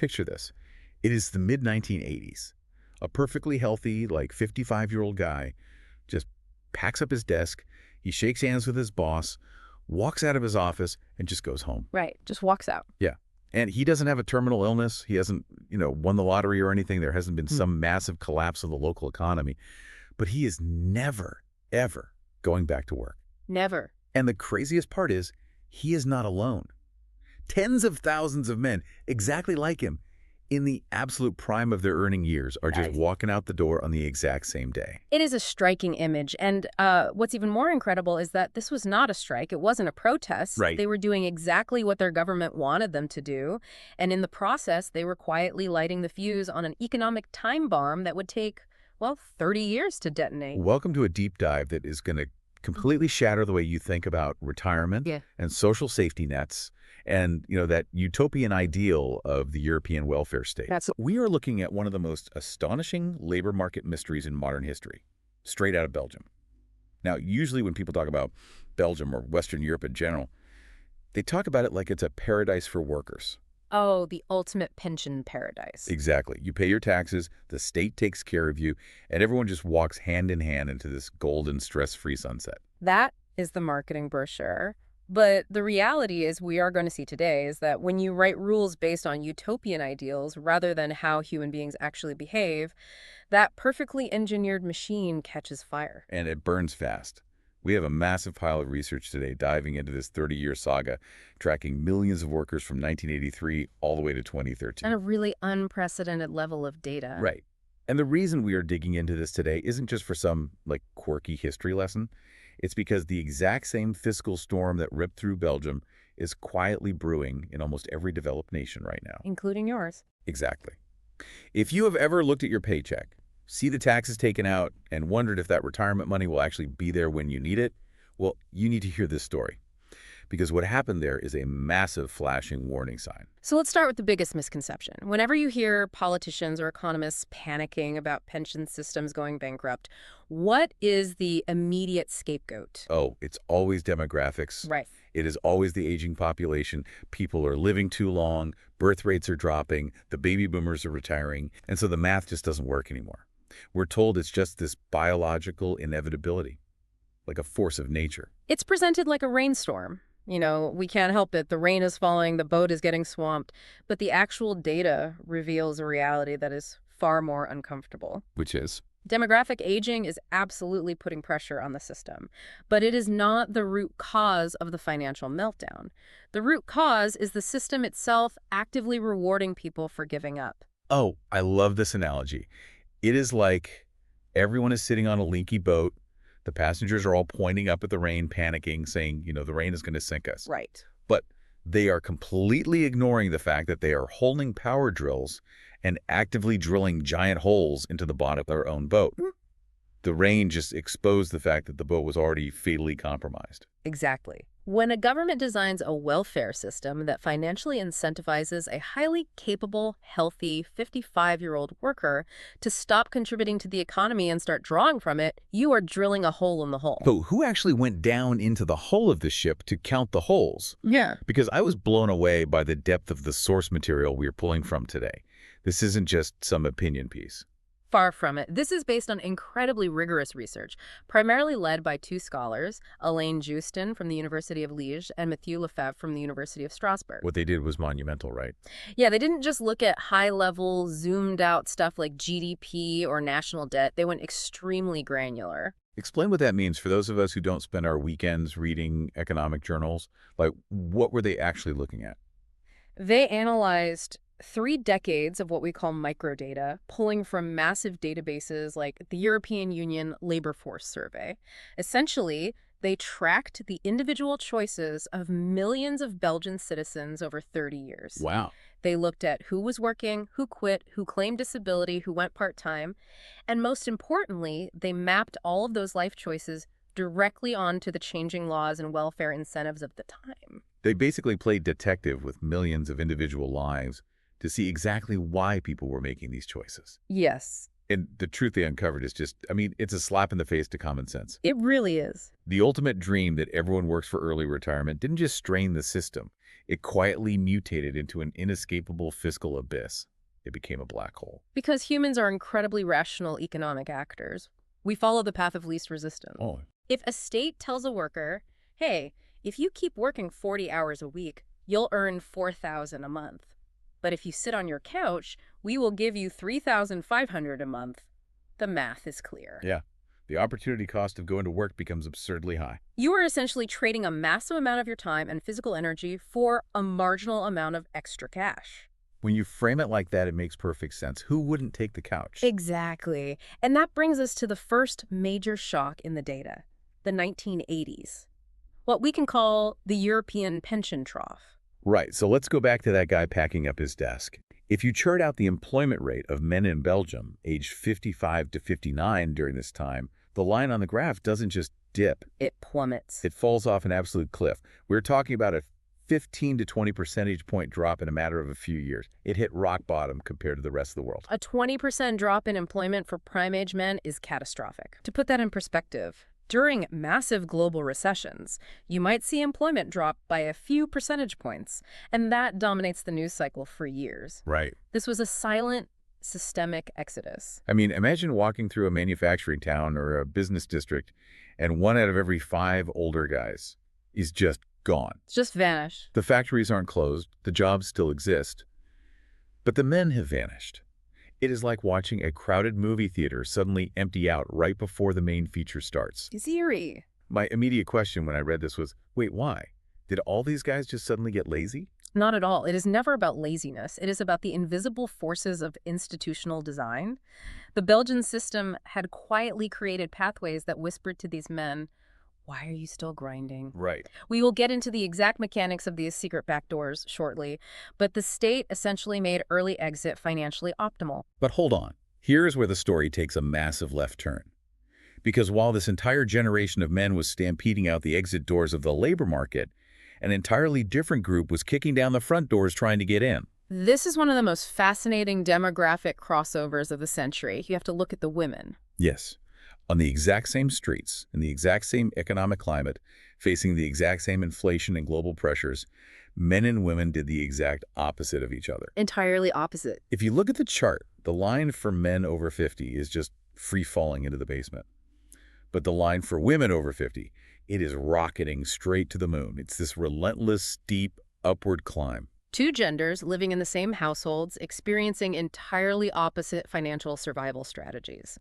Picture this. It is the mid-1980s. A perfectly healthy, like 55-year-old guy just packs up his desk, he shakes hands with his boss, walks out of his office, and just goes home. Right. Just walks out. Yeah. And he doesn't have a terminal illness. He hasn't, won the lottery or anything. There hasn't been some massive collapse of the local economy. But he is never, ever going back to work. Never. And the craziest part is, he is not alone. Tens of thousands of men exactly like him in the absolute prime of their earning years are just walking out the door on the exact same day. It is a striking image. And what's even more incredible is that this was not a strike. It wasn't a protest. Right. They were doing exactly what their government wanted them to do. And in the process, they were quietly lighting the fuse on an economic time bomb that would take, well, 30 years to detonate. Welcome to a deep dive that is going to completely shatter the way you think about retirement and social safety nets and, that utopian ideal of the European welfare state. We are looking at one of the most astonishing labor market mysteries in modern history, straight out of Belgium. Now, usually when people talk about Belgium or Western Europe in general, they talk about it like it's a paradise for workers. Oh, the ultimate pension paradise. Exactly. You pay your taxes, the state takes care of you, and everyone just walks hand in hand into this golden, stress-free sunset. That is the marketing brochure. But the reality is we are going to see today is that when you write rules based on utopian ideals rather than how human beings actually behave, that perfectly engineered machine catches fire. And it burns fast. We have a massive pile of research today diving into this 30-year saga, tracking millions of workers from 1983 all the way to 2013. And a really unprecedented level of data. Right. And the reason we are digging into this today isn't just for some, quirky history lesson. It's because the exact same fiscal storm that ripped through Belgium is quietly brewing in almost every developed nation right now. Including yours. Exactly. If you have ever looked at your paycheck, see the taxes taken out, and wondered if that retirement money will actually be there when you need it, well, you need to hear this story. Because what happened there is a massive flashing warning sign. So let's start with the biggest misconception. Whenever you hear politicians or economists panicking about pension systems going bankrupt, what is the immediate scapegoat? Oh, it's always demographics. Right. It is always the aging population. People are living too long, birth rates are dropping, the baby boomers are retiring, and so the math just doesn't work anymore. We're told it's just this biological inevitability, like a force of nature. It's presented like a rainstorm. We can't help it. The rain is falling, the boat is getting swamped, but the actual data reveals a reality that is far more uncomfortable. Which is? Demographic aging is absolutely putting pressure on the system, but it is not the root cause of the financial meltdown. The root cause is the system itself actively rewarding people for giving up. Oh, I love this analogy. It is like everyone is sitting on a leaky boat. The passengers are all pointing up at the rain, panicking, saying, the rain is going to sink us. Right. But they are completely ignoring the fact that they are holding power drills and actively drilling giant holes into the bottom of their own boat. The rain just exposed the fact that the boat was already fatally compromised. Exactly. When a government designs a welfare system that financially incentivizes a highly capable, healthy 55-year-old worker to stop contributing to the economy and start drawing from it, you are drilling a hole in the hull. But who actually went down into the hull of the ship to count the holes? Yeah. Because I was blown away by the depth of the source material we are pulling from today. This isn't just some opinion piece. Far from it. This is based on incredibly rigorous research, primarily led by two scholars, Alain Jousten from the University of Liège and Mathieu Lefebvre from the University of Strasbourg. What they did was monumental, right? Yeah, they didn't just look at high-level, zoomed-out stuff like GDP or national debt. They went extremely granular. Explain what that means for those of us who don't spend our weekends reading economic journals. What were they actually looking at? They analyzed 3 decades of what we call microdata, pulling from massive databases like the European Union Labor Force Survey. Essentially, they tracked the individual choices of millions of Belgian citizens over 30 years. Wow. They looked at who was working, who quit, who claimed disability, who went part-time, and most importantly, they mapped all of those life choices directly onto the changing laws and welfare incentives of the time. They basically played detective with millions of individual lives to see exactly why people were making these choices. Yes. And the truth they uncovered is just, it's a slap in the face to common sense. It really is. The ultimate dream that everyone works for early retirement didn't just strain the system. It quietly mutated into an inescapable fiscal abyss. It became a black hole. Because humans are incredibly rational economic actors. We follow the path of least resistance. Oh, If a state tells a worker, hey, if you keep working 40 hours a week, you'll earn $4,000 a month. But if you sit on your couch, we will give you $3,500 a month. The math is clear. yeah. The opportunity cost of going to work becomes absurdly high. You are essentially trading a massive amount of your time and physical energy for a marginal amount of extra cash. When you frame it like that, it makes perfect sense. Who wouldn't take the couch? Exactly. And that brings us to the first major shock in the data, the 1980s. What we can call the European pension trough. Right, so let's go back to that guy packing up his desk. If you chart out the employment rate of men in Belgium, aged 55 to 59 during this time, the line on the graph doesn't just dip. It plummets. It falls off an absolute cliff. We're talking about a 15 to 20 percentage point drop in a matter of a few years. It hit rock bottom compared to the rest of the world. A 20% drop in employment for prime-age men is catastrophic. To put that in perspective, during massive global recessions, you might see employment drop by a few percentage points, and that dominates the news cycle for years. Right. This was a silent, systemic exodus. I mean, imagine walking through a manufacturing town or a business district, and 1 out of every 5 older guys is just gone. It's just vanished. The factories aren't closed, the jobs still exist, but the men have vanished. It is like watching a crowded movie theater suddenly empty out right before the main feature starts. It's eerie. My immediate question when I read this was, wait, why? Did all these guys just suddenly get lazy? Not at all. It is never about laziness. It is about the invisible forces of institutional design. The Belgian system had quietly created pathways that whispered to these men, why are you still grinding? Right. We will get into the exact mechanics of these secret backdoors shortly, but the state essentially made early exit financially optimal. But hold on. Here's where the story takes a massive left turn. Because while this entire generation of men was stampeding out the exit doors of the labor market, an entirely different group was kicking down the front doors trying to get in. This is one of the most fascinating demographic crossovers of the century. You have to look at the women. Yes. On the exact same streets, in the exact same economic climate, facing the exact same inflation and global pressures, men and women did the exact opposite of each other. Entirely opposite. If you look at the chart, the line for men over 50 is just free falling into the basement. But the line for women over 50, it is rocketing straight to the moon. It's this relentless, steep, upward climb. Two genders living in the same households, experiencing entirely opposite financial survival strategies.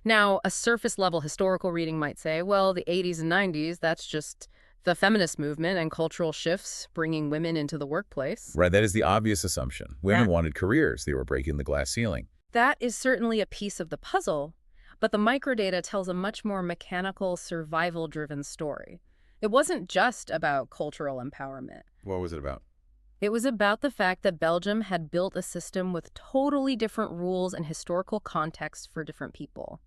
Now, a surface-level historical reading might say, well, the 80s and 90s, that's just the feminist movement and cultural shifts bringing women into the workplace. Right, that is the obvious assumption. Women wanted careers. They were breaking the glass ceiling. That is certainly a piece of the puzzle, but the microdata tells a much more mechanical, survival-driven story. It wasn't just about cultural empowerment. What was it about? It was about the fact that Belgium had built a system with totally different rules and historical contexts for different people.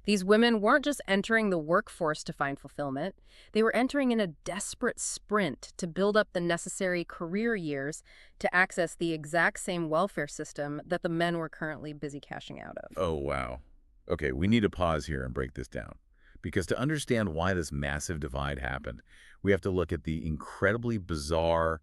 These women weren't just entering the workforce to find fulfillment. They were entering in a desperate sprint to build up the necessary career years to access the exact same welfare system that the men were currently busy cashing out of. Oh, wow. Okay, we need to pause here and break this down. Because to understand why this massive divide happened, we have to look at the incredibly bizarre,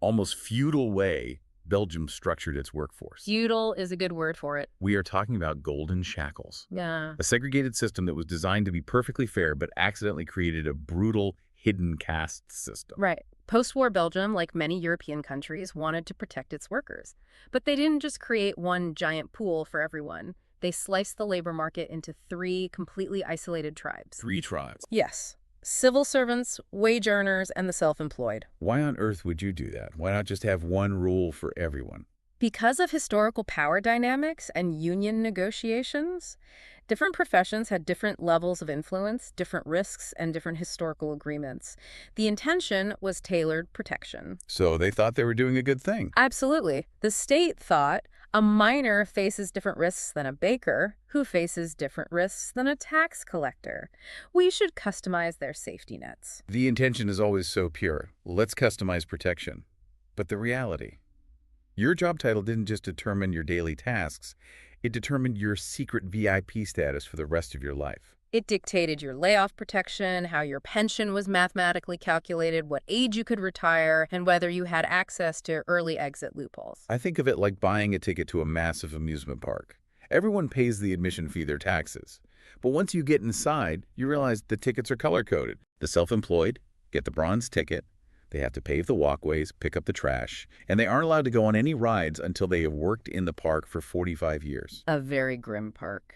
almost feudal way Belgium structured its workforce. Feudal is a good word for it. We are talking about golden shackles. Yeah. A segregated system that was designed to be perfectly fair but accidentally created a brutal, hidden caste system. Right. Post-war Belgium, like many European countries, wanted to protect its workers. But they didn't just create one giant pool for everyone. They sliced the labor market into 3 completely isolated tribes. 3 tribes? Yes. Civil servants, wage earners, and the self-employed. Why on earth would you do that? Why not just have one rule for everyone? Because of historical power dynamics and union negotiations, different professions had different levels of influence, different risks, and different historical agreements. The intention was tailored protection. So they thought they were doing a good thing. Absolutely. The state thought a miner faces different risks than a baker, who faces different risks than a tax collector. We should customize their safety nets. The intention is always so pure. Let's customize protection. But the reality, your job title didn't just determine your daily tasks. It determined your secret VIP status for the rest of your life. It dictated your layoff protection, how your pension was mathematically calculated, what age you could retire, and whether you had access to early exit loopholes. I think of it like buying a ticket to a massive amusement park. Everyone pays the admission fee, their taxes. But once you get inside, you realize the tickets are color-coded. The self-employed get the bronze ticket. They have to pave the walkways, pick up the trash, and they aren't allowed to go on any rides until they have worked in the park for 45 years. A very grim park.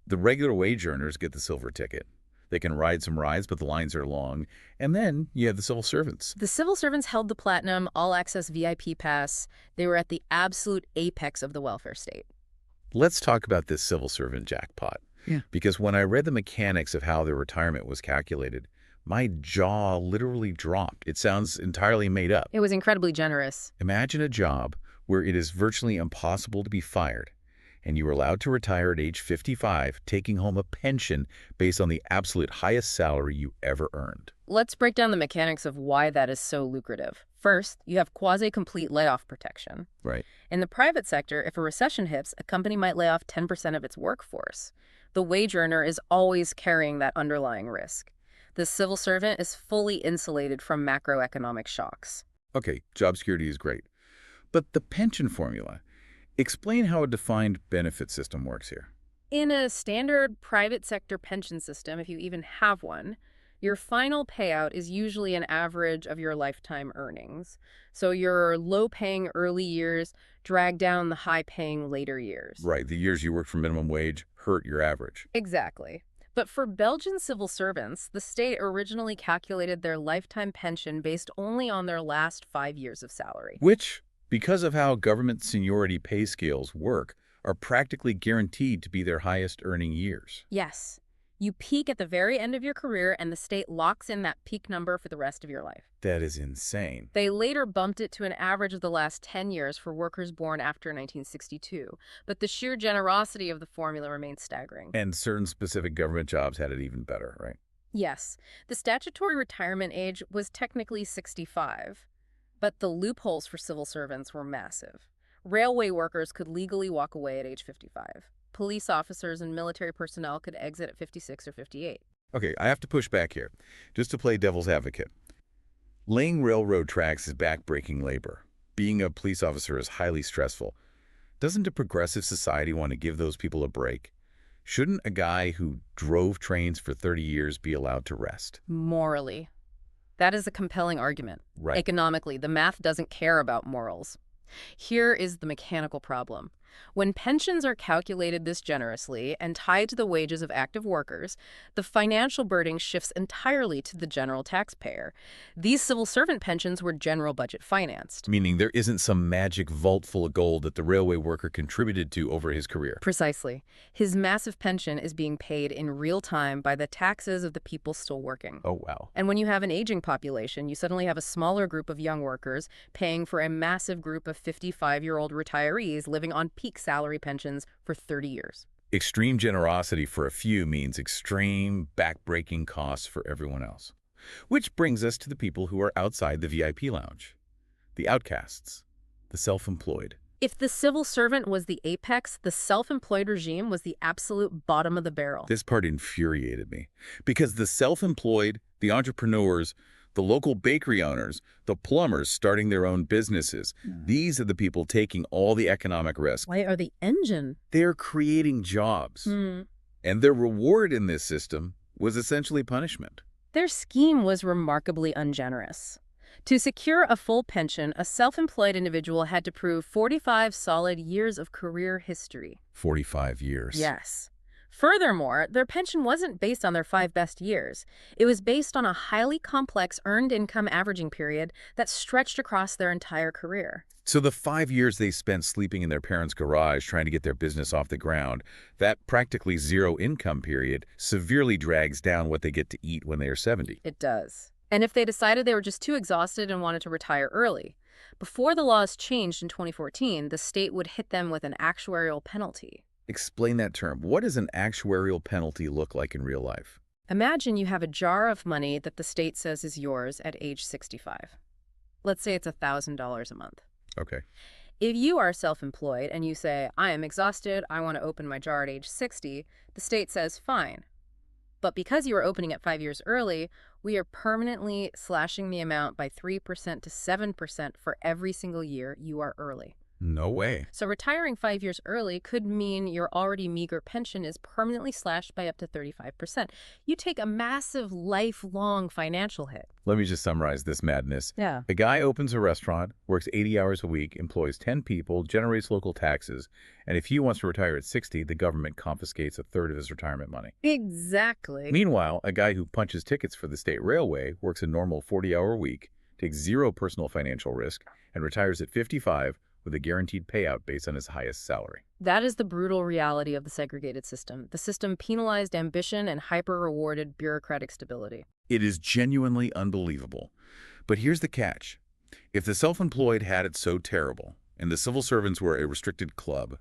The regular wage earners get the silver ticket. They can ride some rides, but the lines are long. And then you have the civil servants. The civil servants held the platinum, all-access VIP pass. They were at the absolute apex of the welfare state. Let's talk about this civil servant jackpot. Yeah. Because when I read the mechanics of how their retirement was calculated, my jaw literally dropped. It sounds entirely made up. It was incredibly generous. Imagine a job where it is virtually impossible to be fired, and you are allowed to retire at age 55, taking home a pension based on the absolute highest salary you ever earned. Let's break down the mechanics of why that is so lucrative. First, you have quasi-complete layoff protection. Right. In the private sector, if a recession hits, a company might lay off 10% of its workforce. The wage earner is always carrying that underlying risk. The civil servant is fully insulated from macroeconomic shocks. Okay, job security is great. But the pension formula, explain how a defined benefit system works here. In a standard private sector pension system, if you even have one, your final payout is usually an average of your lifetime earnings. So your low-paying early years drag down the high-paying later years. Right, the years you worked for minimum wage hurt your average. Exactly. But for Belgian civil servants, the state originally calculated their lifetime pension based only on their last 5 years of salary. Which, because of how government seniority pay scales work, are practically guaranteed to be their highest earning years. Yes. You peak at the very end of your career, and the state locks in that peak number for the rest of your life. That is insane. They later bumped it to an average of the last 10 years for workers born after 1962, but the sheer generosity of the formula remains staggering. And certain specific government jobs had it even better, right? Yes. The statutory retirement age was technically 65, but the loopholes for civil servants were massive. Railway workers could legally walk away at age 55. Police officers and military personnel could exit at 56 or 58. Okay, I have to push back here, just to play devil's advocate. Laying railroad tracks is backbreaking labor. Being a police officer is highly stressful. Doesn't a progressive society want to give those people a break? Shouldn't a guy who drove trains for 30 years be allowed to rest? Morally. That is a compelling argument. Right. Economically, the math doesn't care about morals. Here is the mechanical problem. When pensions are calculated this generously and tied to the wages of active workers, the financial burden shifts entirely to the general taxpayer. These civil servant pensions were general budget financed. Meaning there isn't some magic vault full of gold that the railway worker contributed to over his career. Precisely. His massive pension is being paid in real time by the taxes of the people still working. Oh, wow. And when you have an aging population, you suddenly have a smaller group of young workers paying for a massive group of 55-year-old retirees living on peak salary pensions for 30 years. Extreme generosity for a few means extreme, back-breaking costs for everyone else. Which brings us to the people who are outside the VIP lounge. The outcasts. The self-employed. If the civil servant was the apex, the self-employed regime was the absolute bottom of the barrel. This part infuriated me. Because the self-employed, the entrepreneurs, the local bakery owners, the plumbers starting their own businesses, these are the people taking all the economic risk. Why are the engine? They're creating jobs. And their reward in this system was essentially punishment. Their scheme was remarkably ungenerous. To secure a full pension, a self-employed individual had to prove 45 solid years of career history. 45 years. Yes. Furthermore, their pension wasn't based on their 5 best years. It was based on a highly complex earned income averaging period that stretched across their entire career. So the 5 years they spent sleeping in their parents' garage trying to get their business off the ground, that practically zero income period severely drags down what they get to eat when they are 70. It does. And if they decided they were just too exhausted and wanted to retire early, before the laws changed in 2014, the state would hit them with an actuarial penalty. Explain that term. What does an actuarial penalty look like in real life? Imagine you have a jar of money that the state says is yours at age 65. Let's say it's $1,000 a month. Okay. If you are self-employed and you say, I am exhausted, I want to open my jar at age 60, the state says, fine. But because you are opening at 5 years early, we are permanently slashing the amount by 3% to 7% for every single year you are early. No way. So retiring 5 years early could mean your already meager pension is permanently slashed by up to 35%. You take a massive lifelong financial hit. Let me just summarize this madness. Yeah. A guy opens a restaurant, works 80 hours a week, employs 10 people, generates local taxes, and if he wants to retire at 60, the government confiscates a third of his retirement money. Exactly. Meanwhile, a guy who punches tickets for the state railway, works a normal 40-hour week, takes zero personal financial risk, and retires at 55 with a guaranteed payout based on his highest salary. That is the brutal reality of the segregated system. The system penalized ambition and hyper-rewarded bureaucratic stability. It is genuinely unbelievable. But here's the catch. If the self-employed had it so terrible, and the civil servants were a restricted club,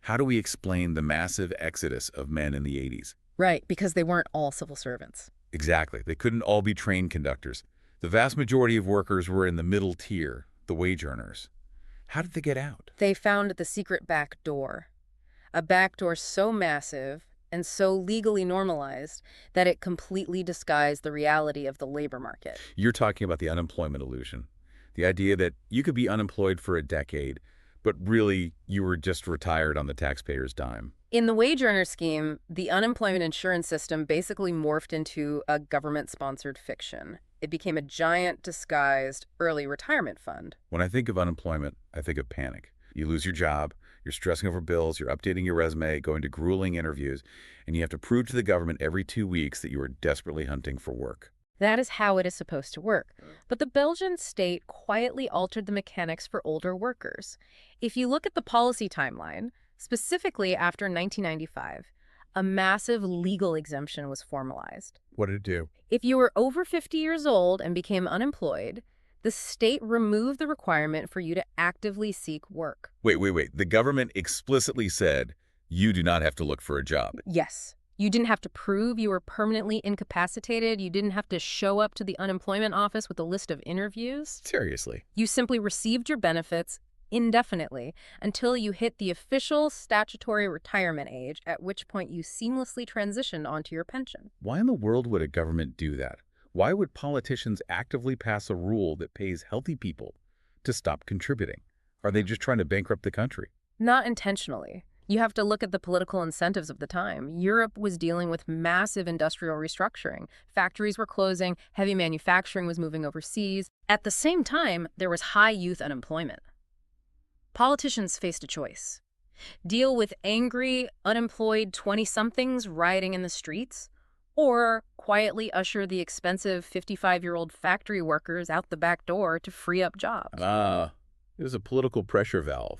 how do we explain the massive exodus of men in the 80s? Right, because they weren't all civil servants. Exactly. They couldn't all be train conductors. The vast majority of workers were in the middle tier, the wage earners. How did they get out? They found the secret back door. A back door so massive and so legally normalized that it completely disguised the reality of the labor market. You're talking about the unemployment illusion. The idea that you could be unemployed for a decade, but really you were just retired on the taxpayer's dime. In the wage earner scheme, the unemployment insurance system basically morphed into a government-sponsored fiction. It became a giant, disguised, early retirement fund. When I think of unemployment, I think of panic. You lose your job, you're stressing over bills, you're updating your resume, going to grueling interviews, and you have to prove to the government every 2 weeks that you are desperately hunting for work. That is how it is supposed to work. But the Belgian state quietly altered the mechanics for older workers. If you look at the policy timeline, specifically after 1995, a massive legal exemption was formalized. What did it do? If you were over 50 years old and became unemployed, the state removed the requirement for you to actively seek work. Wait. The government explicitly said you do not have to look for a job. Yes. You didn't have to prove you were permanently incapacitated. You didn't have to show up to the unemployment office with a list of interviews. Seriously. You simply received your benefits indefinitely until you hit the official statutory retirement age, at which point you seamlessly transitioned onto your pension. Why in the world would a government do that? Why would politicians actively pass a rule that pays healthy people to stop contributing? Are they just trying to bankrupt the country? Not intentionally. You have to look at the political incentives of the time. Europe was dealing with massive industrial restructuring. Factories were closing, heavy manufacturing was moving overseas. At the same time, there was high youth unemployment. Politicians faced a choice. Deal with angry, unemployed 20-somethings rioting in the streets, or quietly usher the expensive 55-year-old factory workers out the back door to free up jobs. It was a political pressure valve.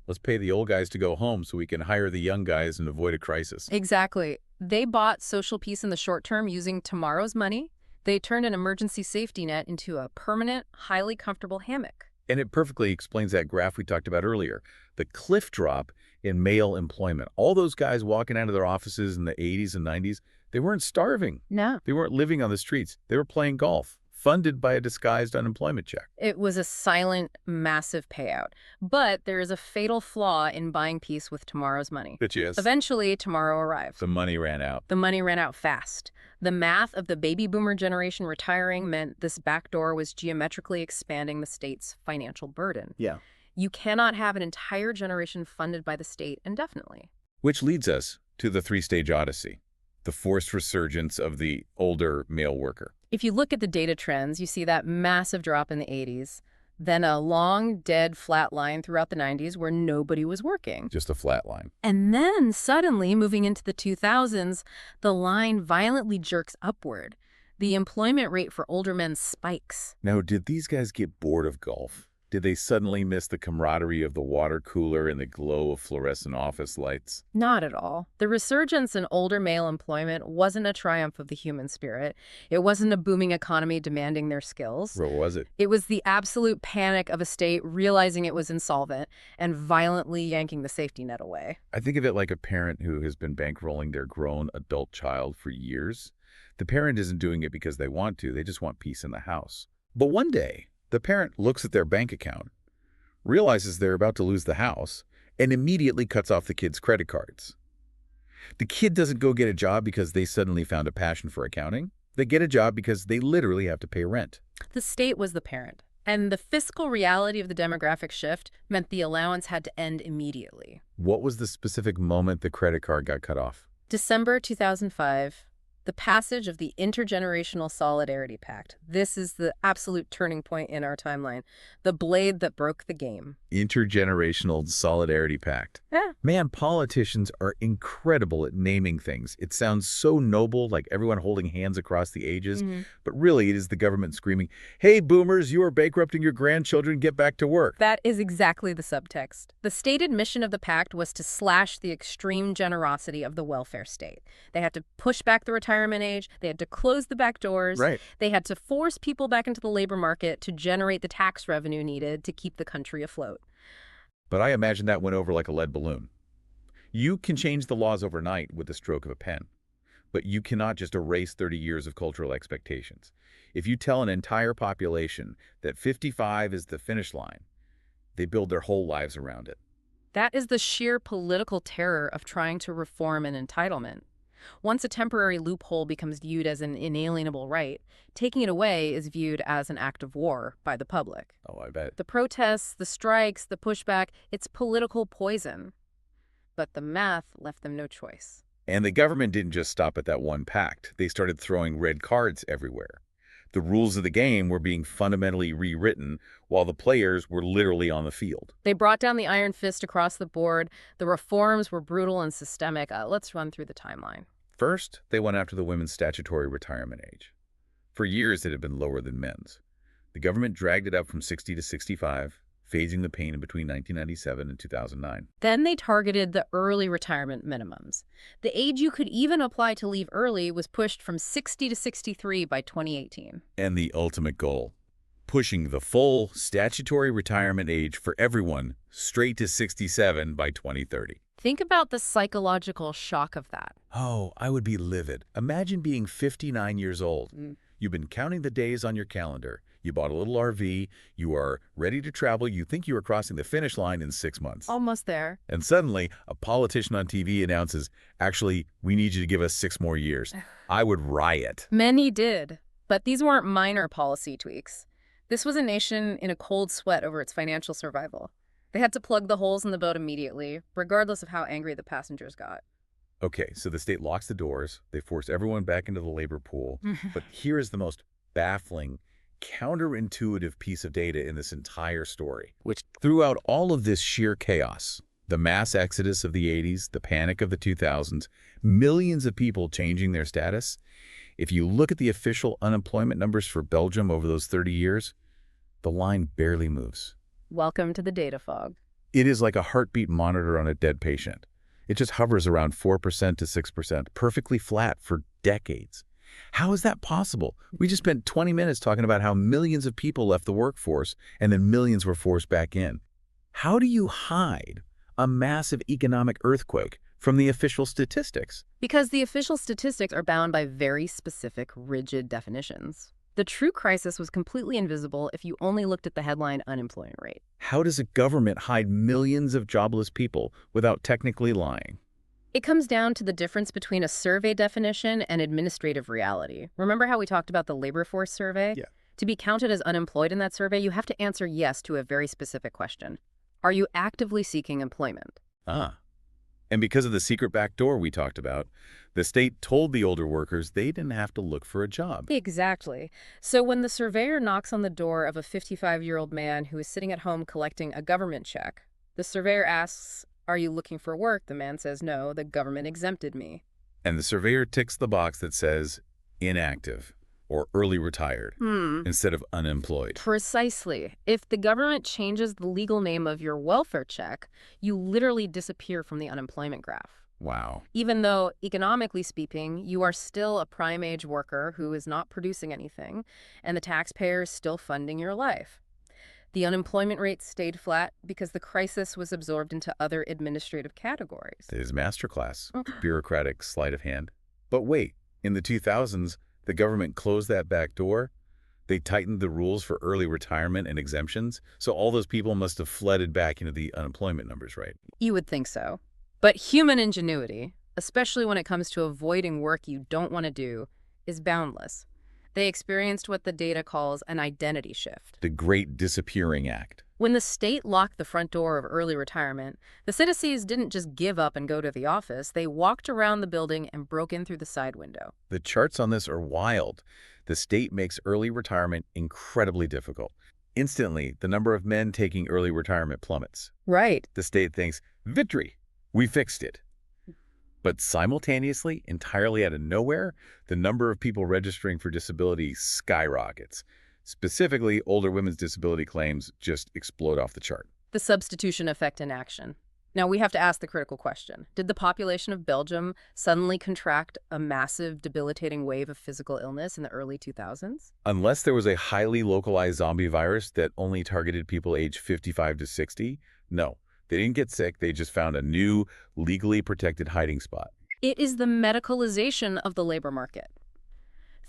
Let's pay the old guys to go home so we can hire the young guys and avoid a crisis. Exactly. They bought social peace in the short term using tomorrow's money. They turned an emergency safety net into a permanent, highly comfortable hammock. And it perfectly explains that graph we talked about earlier, the cliff drop in male employment. All those guys walking out of their offices in the 80s and 90s, they weren't starving. No. They weren't living on the streets. They were playing golf, funded by a disguised unemployment check. It was a silent, massive payout. But there is a fatal flaw in buying peace with tomorrow's money. Which is? Eventually, tomorrow arrived. The money ran out. The money ran out fast. The math of the baby boomer generation retiring meant this backdoor was geometrically expanding the state's financial burden. Yeah. You cannot have an entire generation funded by the state indefinitely. Which leads us to the three-stage odyssey, the forced resurgence of the older male worker. If you look at the data trends, you see that massive drop in the 80s, then a long, dead flat line throughout the 90s where nobody was working. Just a flat line. And then suddenly, moving into the 2000s, the line violently jerks upward. The employment rate for older men spikes. Now, did these guys get bored of golf? Did they suddenly miss the camaraderie of the water cooler and the glow of fluorescent office lights? Not at all. The resurgence in older male employment wasn't a triumph of the human spirit. It wasn't a booming economy demanding their skills. What was it? It was the absolute panic of a state realizing it was insolvent and violently yanking the safety net away. I think of it like a parent who has been bankrolling their grown adult child for years. The parent isn't doing it because they want to. They just want peace in the house. But one day, the parent looks at their bank account, realizes they're about to lose the house, and immediately cuts off the kid's credit cards. The kid doesn't go get a job because they suddenly found a passion for accounting. They get a job because they literally have to pay rent. The state was the parent, and the fiscal reality of the demographic shift meant the allowance had to end immediately. What was the specific moment the credit card got cut off? December 2005, the passage of the Intergenerational Solidarity Pact. This is the absolute turning point in our timeline, the blade that broke the game. Intergenerational Solidarity Pact. Yeah. Man, politicians are incredible at naming things. It sounds so noble, like everyone holding hands across the ages, but really it is the government screaming, "Hey, boomers, you are bankrupting your grandchildren, get back to work." That is exactly the subtext. The stated mission of the pact was to slash the extreme generosity of the welfare state. They had to push back the retirement age, they had to close the back doors, they had to force people back into the labor market to generate the tax revenue needed to keep the country afloat. But I imagine that went over like a lead balloon. You can change the laws overnight with the stroke of a pen, but you cannot just erase 30 years of cultural expectations. If you tell an entire population that 55 is the finish line, they build their whole lives around it. That is the sheer political terror of trying to reform an entitlement. Once a temporary loophole becomes viewed as an inalienable right, taking it away is viewed as an act of war by the public. Oh, I bet. The protests, the strikes, the pushback, it's political poison. But the math left them no choice. And the government didn't just stop at that one pact. They started throwing red cards everywhere. The rules of the game were being fundamentally rewritten while the players were literally on the field. They brought down the iron fist across the board. The reforms were brutal and systemic. Let's run through the timeline. First, they went after the women's statutory retirement age. For years, it had been lower than men's. The government dragged it up from 60 to 65, phasing the pain in between 1997 and 2009. Then they targeted the early retirement minimums. The age you could even apply to leave early was pushed from 60 to 63 by 2018. And the ultimate goal, pushing the full statutory retirement age for everyone straight to 67 by 2030. Think about the psychological shock of that. Oh, I would be livid. Imagine being 59 years old. You've been counting the days on your calendar. You bought a little RV. You are ready to travel. You think you are crossing the finish line in 6 months. Almost there. And suddenly, a politician on TV announces, actually, we need you to give us 6 more years. I would riot. Many did. But these weren't minor policy tweaks. This was a nation in a cold sweat over its financial survival. They had to plug the holes in the boat immediately, regardless of how angry the passengers got. Okay, so the state locks the doors. They force everyone back into the labor pool. But here is the most baffling, counterintuitive piece of data in this entire story, which throughout all of this sheer chaos, the mass exodus of the 80s, the panic of the 2000s, millions of people changing their status, if you look at the official unemployment numbers for Belgium over those 30 years, the line barely moves. Welcome to the data fog. It is like a heartbeat monitor on a dead patient. It just hovers around 4% to 6%, perfectly flat for decades. How is that possible? We just spent 20 minutes talking about how millions of people left the workforce and then millions were forced back in. How do you hide a massive economic earthquake from the official statistics? Because the official statistics are bound by very specific, rigid definitions. The true crisis was completely invisible if you only looked at the headline unemployment rate. How does a government hide millions of jobless people without technically lying? It comes down to the difference between a survey definition and administrative reality. Remember how we talked about the labor force survey? Yeah. To be counted as unemployed in that survey, you have to answer yes to a very specific question. Are you actively seeking employment? And because of the secret back door we talked about, the state told the older workers they didn't have to look for a job. Exactly. So when the surveyor knocks on the door of a 55-year-old man who is sitting at home collecting a government check, the surveyor asks, "Are you looking for work?" The man says, "No, the government exempted me." And the surveyor ticks the box that says inactive or early retired instead of unemployed. Precisely. If the government changes the legal name of your welfare check, you literally disappear from the unemployment graph. Wow. Even though, economically speaking, you are still a prime-age worker who is not producing anything, and the taxpayer is still funding your life. The unemployment rate stayed flat because the crisis was absorbed into other administrative categories. It is masterclass, bureaucratic sleight of hand. But wait, in the 2000s, the government closed that back door. They tightened the rules for early retirement and exemptions, so all those people must have flooded back into the unemployment numbers, right? You would think so. But human ingenuity, especially when it comes to avoiding work you don't want to do, is boundless. They experienced what the data calls an identity shift. The Great Disappearing Act. When the state locked the front door of early retirement, the citizens didn't just give up and go to the office. They walked around the building and broke in through the side window. The charts on this are wild. The state makes early retirement incredibly difficult. Instantly, the number of men taking early retirement plummets. Right. The state thinks, victory, we fixed it. But simultaneously, entirely out of nowhere, the number of people registering for disability skyrockets. Specifically, older women's disability claims just explode off the chart. The substitution effect in action. Now, we have to ask the critical question. Did the population of Belgium suddenly contract a massive, debilitating wave of physical illness in the early 2000s? Unless there was a highly localized zombie virus that only targeted people aged 55 to 60, no. They didn't get sick, they just found a new, legally protected hiding spot. It is the medicalization of the labor market.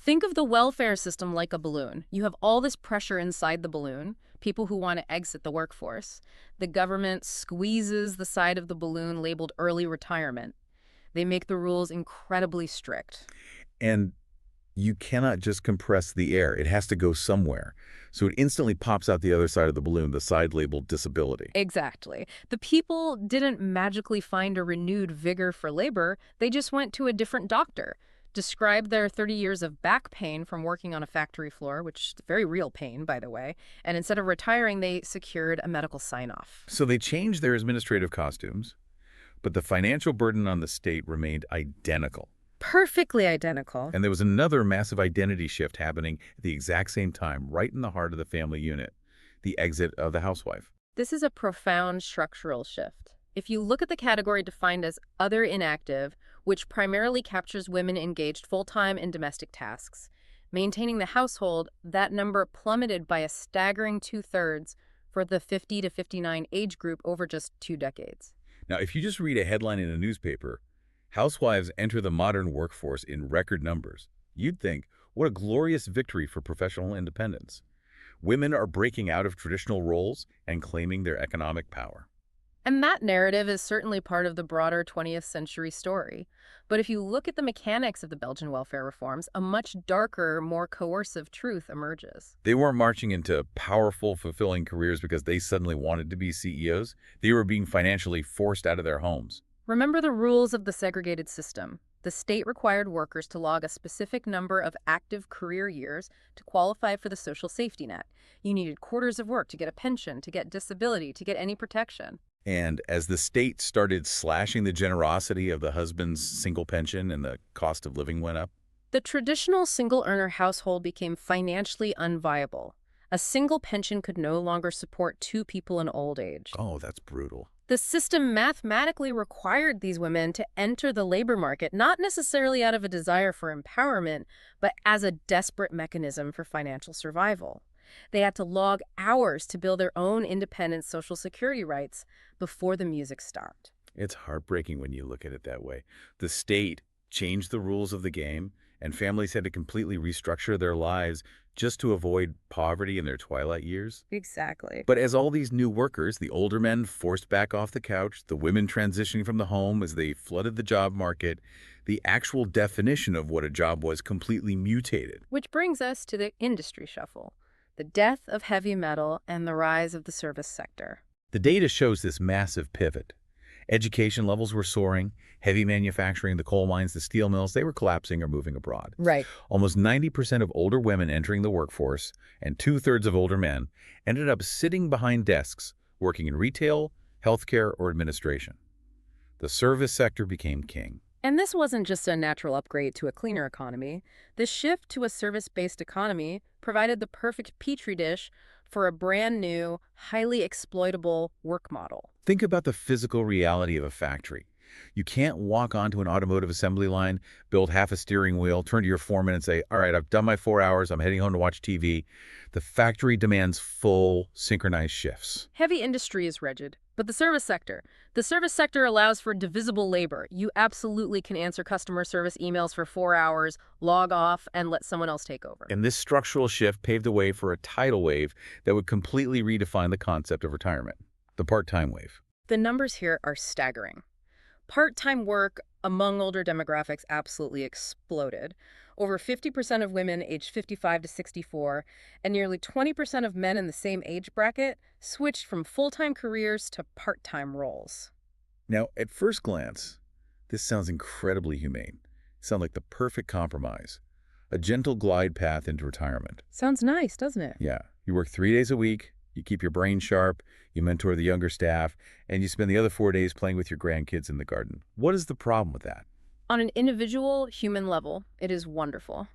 Think of the welfare system like a balloon. You have all this pressure inside the balloon, people who want to exit the workforce. The government squeezes the side of the balloon labeled early retirement. They make the rules incredibly strict. And you cannot just compress the air. It has to go somewhere. So it instantly pops out the other side of the balloon, the side labeled disability. Exactly. The people didn't magically find a renewed vigor for labor. They just went to a different doctor, described their 30 years of back pain from working on a factory floor, which is very real pain, by the way, and instead of retiring, they secured a medical sign-off. So they changed their administrative costumes, but the financial burden on the state remained identical. Perfectly identical. And there was another massive identity shift happening at the exact same time, right in the heart of the family unit, the exit of the housewife. This is a profound structural shift. If you look at the category defined as other inactive, which primarily captures women engaged full-time in domestic tasks, maintaining the household, that number plummeted by a staggering 2/3 for the 50 to 59 age group over just 2 decades. Now, if you just read a headline in a newspaper, housewives enter the modern workforce in record numbers, you'd think, what a glorious victory for professional independence. Women are breaking out of traditional roles and claiming their economic power. And that narrative is certainly part of the broader 20th century story. But if you look at the mechanics of the Belgian welfare reforms, a much darker, more coercive truth emerges. They weren't marching into powerful, fulfilling careers because they suddenly wanted to be CEOs. They were being financially forced out of their homes. Remember the rules of the segregated system. The state required workers to log a specific number of active career years to qualify for the social safety net. You needed quarters of work to get a pension, to get disability, to get any protection. And as the state started slashing the generosity of the husband's single pension and the cost of living went up, the traditional single-earner household became financially unviable. A single pension could no longer support 2 people in old age. Oh, that's brutal. The system mathematically required these women to enter the labor market, not necessarily out of a desire for empowerment, but as a desperate mechanism for financial survival. They had to log hours to build their own independent Social Security rights before the music stopped. It's heartbreaking when you look at it that way. The state changed the rules of the game, and families had to completely restructure their lives just to avoid poverty in their twilight years. Exactly. But as all these new workers, the older men forced back off the couch, the women transitioning from the home as they flooded the job market, the actual definition of what a job was completely mutated. Which brings us to the industry shuffle. The death of heavy metal and the rise of the service sector. The data shows this massive pivot. Education levels were soaring. Heavy manufacturing, the coal mines, the steel mills, they were collapsing or moving abroad. Right. Almost 90% of older women entering the workforce and 2/3 of older men ended up sitting behind desks, working in retail, healthcare, or administration. The service sector became king. And this wasn't just a natural upgrade to a cleaner economy. The shift to a service-based economy provided the perfect petri dish for a brand new, highly exploitable work model. Think about the physical reality of a factory. You can't walk onto an automotive assembly line, build half a steering wheel, turn to your foreman and say, all right, I've done my 4 hours, I'm heading home to watch TV. The factory demands full, synchronized shifts. Heavy industry is rigid, but the service sector allows for divisible labor. You absolutely can answer customer service emails for 4 hours, log off, and let someone else take over. And this structural shift paved the way for a tidal wave that would completely redefine the concept of retirement, the part-time wave. The numbers here are staggering. Part-time work among older demographics absolutely exploded. Over 50% of women aged 55 to 64, and nearly 20% of men in the same age bracket switched from full-time careers to part-time roles. Now, at first glance, this sounds incredibly humane. Sounds like the perfect compromise. A gentle glide path into retirement. Sounds nice, doesn't it? Yeah. You work 3 days a week, you keep your brain sharp, you mentor the younger staff, and you spend the other 4 days playing with your grandkids in the garden. What is the problem with that? On an individual human level, it is wonderful.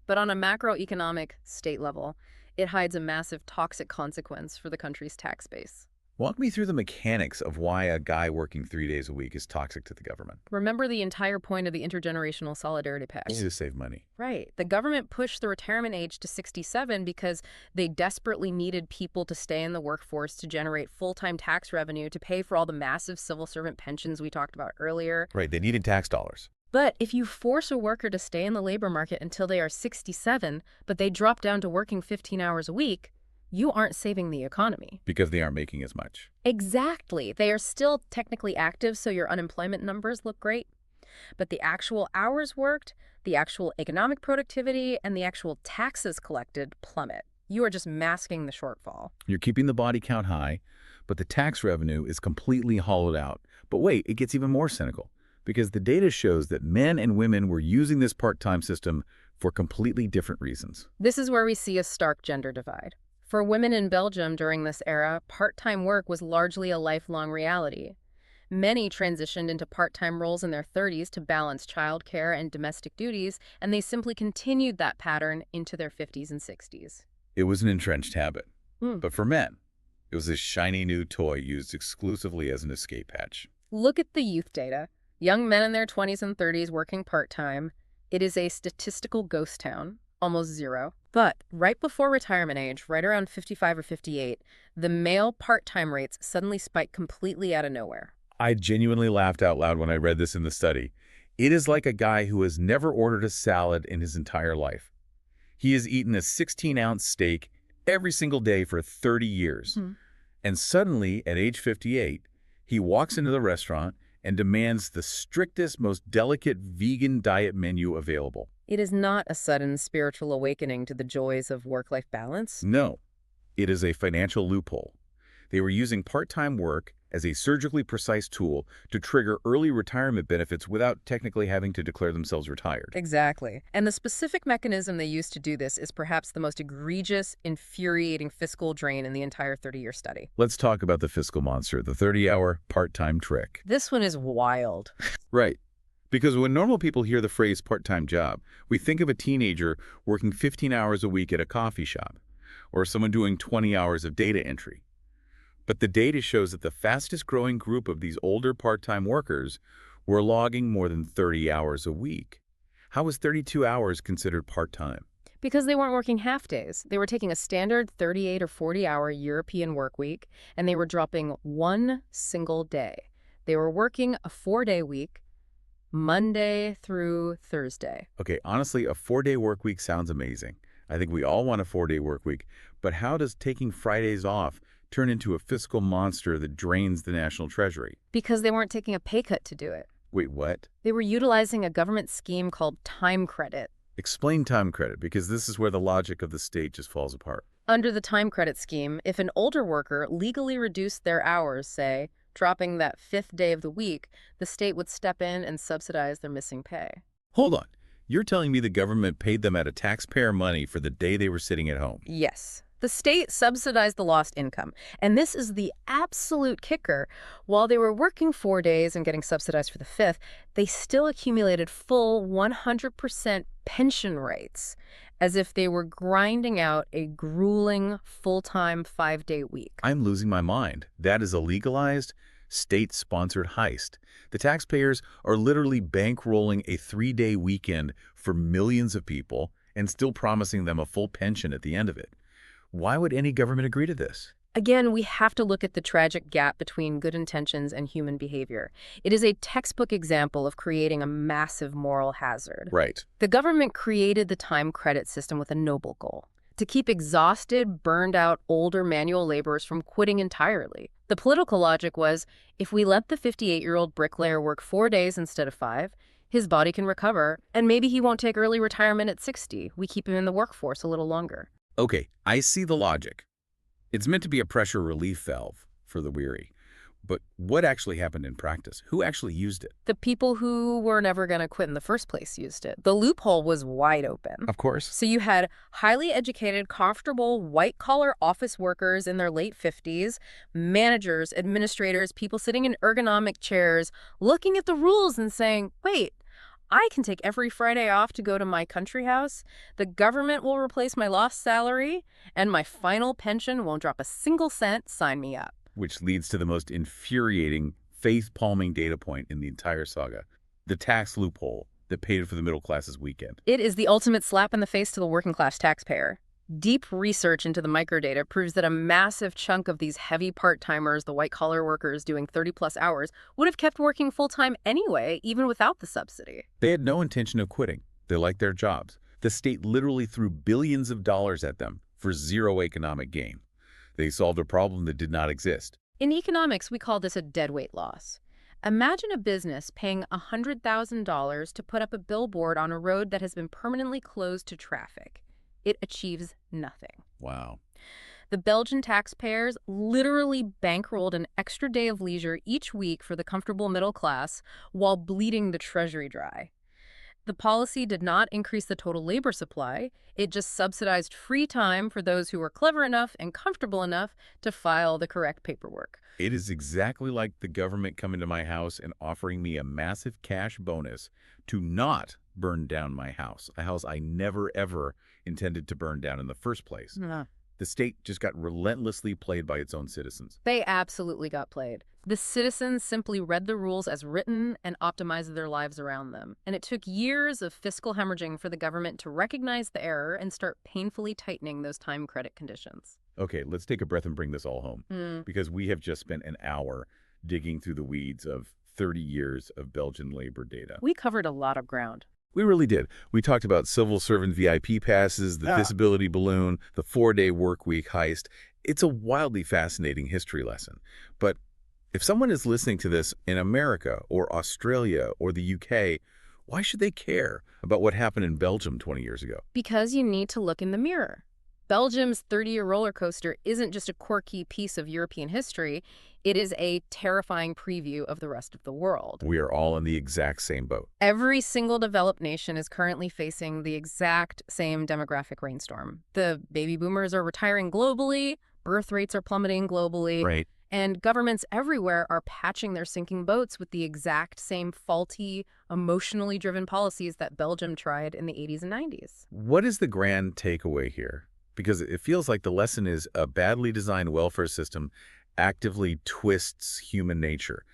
But on a macroeconomic state level, it hides a massive toxic consequence for the country's tax base. Walk me through the mechanics of why a guy working 3 days a week is toxic to the government. Remember the entire point of the Intergenerational Solidarity Pact. To save money. Right. The government pushed the retirement age to 67 because they desperately needed people to stay in the workforce to generate full-time tax revenue to pay for all the massive civil servant pensions we talked about earlier. Right, they needed tax dollars. But if you force a worker to stay in the labor market until they are 67, but they drop down to working 15 hours a week, you aren't saving the economy. Because they aren't making as much. Exactly. They are still technically active, so your unemployment numbers look great. But the actual hours worked, the actual economic productivity, and the actual taxes collected plummet. You are just masking the shortfall. You're keeping the body count high, but the tax revenue is completely hollowed out. But wait, it gets even more cynical. Because the data shows that men and women were using this part-time system for completely different reasons. This is where we see a stark gender divide. For women in Belgium during this era, part-time work was largely a lifelong reality. Many transitioned into part-time roles in their 30s to balance childcare and domestic duties, and they simply continued that pattern into their 50s and 60s. It was an entrenched habit. But for men, it was a shiny new toy used exclusively as an escape hatch. Look at the youth data. Young men in their 20s and 30s working part-time. It is a statistical ghost town, almost zero. But right before retirement age, right around 55 or 58, the male part-time rates suddenly spike completely out of nowhere. I genuinely laughed out loud when I read this in the study. It is like a guy who has never ordered a salad in his entire life. He has eaten a 16-ounce steak every single day for 30 years. And suddenly, at age 58, he walks into the restaurant and demands the strictest, most delicate vegan diet menu available. It is not a sudden spiritual awakening to the joys of work-life balance. No, it is a financial loophole. They were using part-time work as a surgically precise tool to trigger early retirement benefits without technically having to declare themselves retired. Exactly. And the specific mechanism they used to do this is perhaps the most egregious, infuriating fiscal drain in the entire 30-year study. Let's talk about the fiscal monster, the 30-hour part-time trick. This one is wild. Right. Because when normal people hear the phrase part-time job, we think of a teenager working 15 hours a week at a coffee shop, or someone doing 20 hours of data entry. But the data shows that the fastest growing group of these older part-time workers were logging more than 30 hours a week. How is 32 hours considered part-time? Because they weren't working half days. They were taking a standard 38 or 40-hour European work week, and they were dropping one single day. They were working a 4-day week, Monday through Thursday. Okay, honestly, a 4-day work week sounds amazing. I think we all want a 4-day work week. But how does taking Fridays off turn into a fiscal monster that drains the national treasury? Because they weren't taking a pay cut to do it. Wait, what? They were utilizing a government scheme called time credit. Explain time credit, because this is where the logic of the state just falls apart. Under the time credit scheme, if an older worker legally reduced their hours, say, dropping that 5th day of the week, the state would step in and subsidize their missing pay. Hold on. You're telling me the government paid them out of taxpayer money for the day they were sitting at home? Yes. The state subsidized the lost income. And this is the absolute kicker. While they were working 4 days and getting subsidized for the 5th, they still accumulated full 100% pension rates, as if they were grinding out a grueling full-time 5-day week. I'm losing my mind. That is a legalized, state-sponsored heist. The taxpayers are literally bankrolling a 3-day weekend for millions of people and still promising them a full pension at the end of it. Why would any government agree to this? Again, we have to look at the tragic gap between good intentions and human behavior. It is a textbook example of creating a massive moral hazard. Right. The government created the time credit system with a noble goal: to keep exhausted, burned-out older manual laborers from quitting entirely. The political logic was, if we let the 58-year-old bricklayer work 4 days instead of 5, his body can recover, and maybe he won't take early retirement at 60. We keep him in the workforce a little longer. Okay, I see the logic. It's meant to be a pressure relief valve for the weary. But what actually happened in practice? Who actually used it? The people who were never going to quit in the first place used it. The loophole was wide open. Of course. So you had highly educated, comfortable, white-collar office workers in their late 50s, managers, administrators, people sitting in ergonomic chairs, looking at the rules and saying, wait, I can take every Friday off to go to my country house. The government will replace my lost salary, and my final pension won't drop a single cent. Sign me up. Which leads to the most infuriating, faith-palming data point in the entire saga, the tax loophole that paid for the middle class's weekend. It is the ultimate slap in the face to the working-class taxpayer. Deep research into the microdata proves that a massive chunk of these heavy part-timers, the white-collar workers doing 30-plus hours, would have kept working full-time anyway, even without the subsidy. They had no intention of quitting. They liked their jobs. The state literally threw billions of dollars at them for zero economic gain. They solved a problem that did not exist. In economics, we call this a deadweight loss. Imagine a business paying $100,000 to put up a billboard on a road that has been permanently closed to traffic. It achieves nothing. Wow. The Belgian taxpayers literally bankrolled an extra day of leisure each week for the comfortable middle class while bleeding the treasury dry. The policy did not increase the total labor supply. It just subsidized free time for those who were clever enough and comfortable enough to file the correct paperwork. It is exactly like the government coming to my house and offering me a massive cash bonus to not burn down my house, a house I never, ever intended to burn down in the first place. The state just got relentlessly played by its own citizens. They absolutely got played. The citizens simply read the rules as written and optimized their lives around them. And it took years of fiscal hemorrhaging for the government to recognize the error and start painfully tightening those time credit conditions. Okay, let's take a breath and bring this all home. Because we have just spent an hour digging through the weeds of 30 years of Belgian labor data. We covered a lot of ground. We really did. We talked about civil servant VIP passes, the disability balloon, the 4-day work week heist. It's a wildly fascinating history lesson. But if someone is listening to this in America or Australia or the UK, why should they care about what happened in Belgium 20 years ago? Because you need to look in the mirror. Belgium's 30-year roller coaster isn't just a quirky piece of European history. It is a terrifying preview of the rest of the world. We are all in the exact same boat. Every single developed nation is currently facing the exact same demographic rainstorm. The baby boomers are retiring globally, birth rates are plummeting globally, Right. And governments everywhere are patching their sinking boats with the exact same faulty, emotionally driven policies that Belgium tried in the 80s and 90s. What is the grand takeaway here? Because it feels like the lesson is a badly designed welfare system actively twists human nature.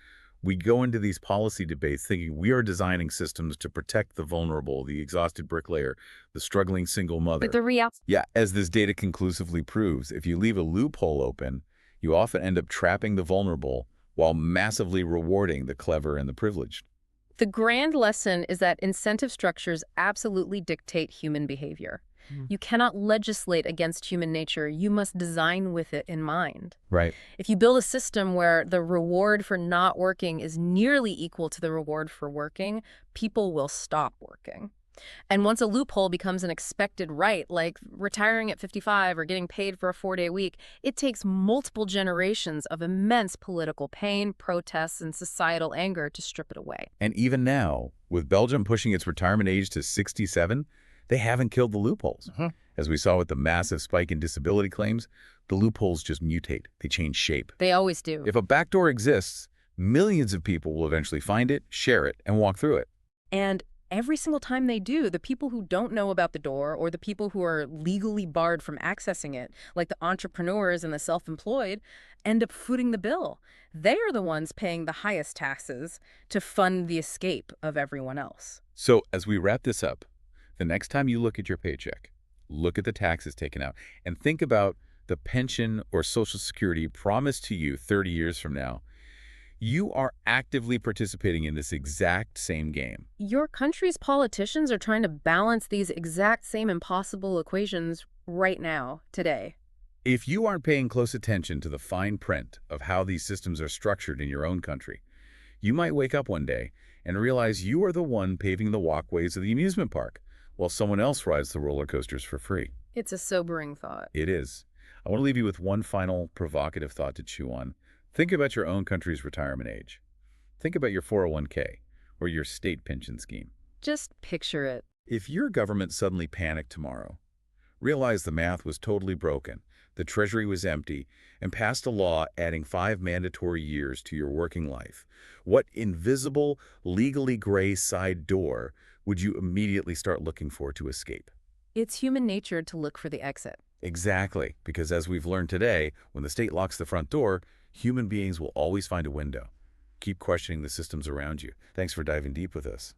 We go into these policy debates thinking we are designing systems to protect the vulnerable, the exhausted bricklayer, the struggling single mother. But the reality... Yeah, as this data conclusively proves, if you leave a loophole open, you often end up trapping the vulnerable while massively rewarding the clever and the privileged. The grand lesson is that incentive structures absolutely dictate human behavior. You cannot legislate against human nature. You must design with it in mind. Right. If you build a system where the reward for not working is nearly equal to the reward for working, people will stop working. And once a loophole becomes an expected right, like retiring at 55 or getting paid for a 4-day week, it takes multiple generations of immense political pain, protests, and societal anger to strip it away. And even now, with Belgium pushing its retirement age to 67, they haven't killed the loopholes. As we saw with the massive spike in disability claims, the loopholes just mutate. They change shape. They always do. If a backdoor exists, millions of people will eventually find it, share it, and walk through it. And every single time they do, the people who don't know about the door or the people who are legally barred from accessing it, like the entrepreneurs and the self-employed, end up footing the bill. They are the ones paying the highest taxes to fund the escape of everyone else. So as we wrap this up, the next time you look at your paycheck, look at the taxes taken out, and think about the pension or Social Security promised to you 30 years from now. You are actively participating in this exact same game. Your country's politicians are trying to balance these exact same impossible equations right now, today. If you aren't paying close attention to the fine print of how these systems are structured in your own country, you might wake up one day and realize you are the one paving the walkways of the amusement park, while someone else rides the roller coasters for free. It's a sobering thought. It is. I want to leave you with one final provocative thought to chew on. Think about your own country's retirement age. Think about your 401k or your state pension scheme. Just picture it. If your government suddenly panicked tomorrow, realized the math was totally broken, the treasury was empty, and passed a law adding 5 mandatory years to your working life, what invisible, legally gray side door would you immediately start looking for to escape? It's human nature to look for the exit. Exactly, because as we've learned today, when the state locks the front door, human beings will always find a window. Keep questioning the systems around you. Thanks for diving deep with us.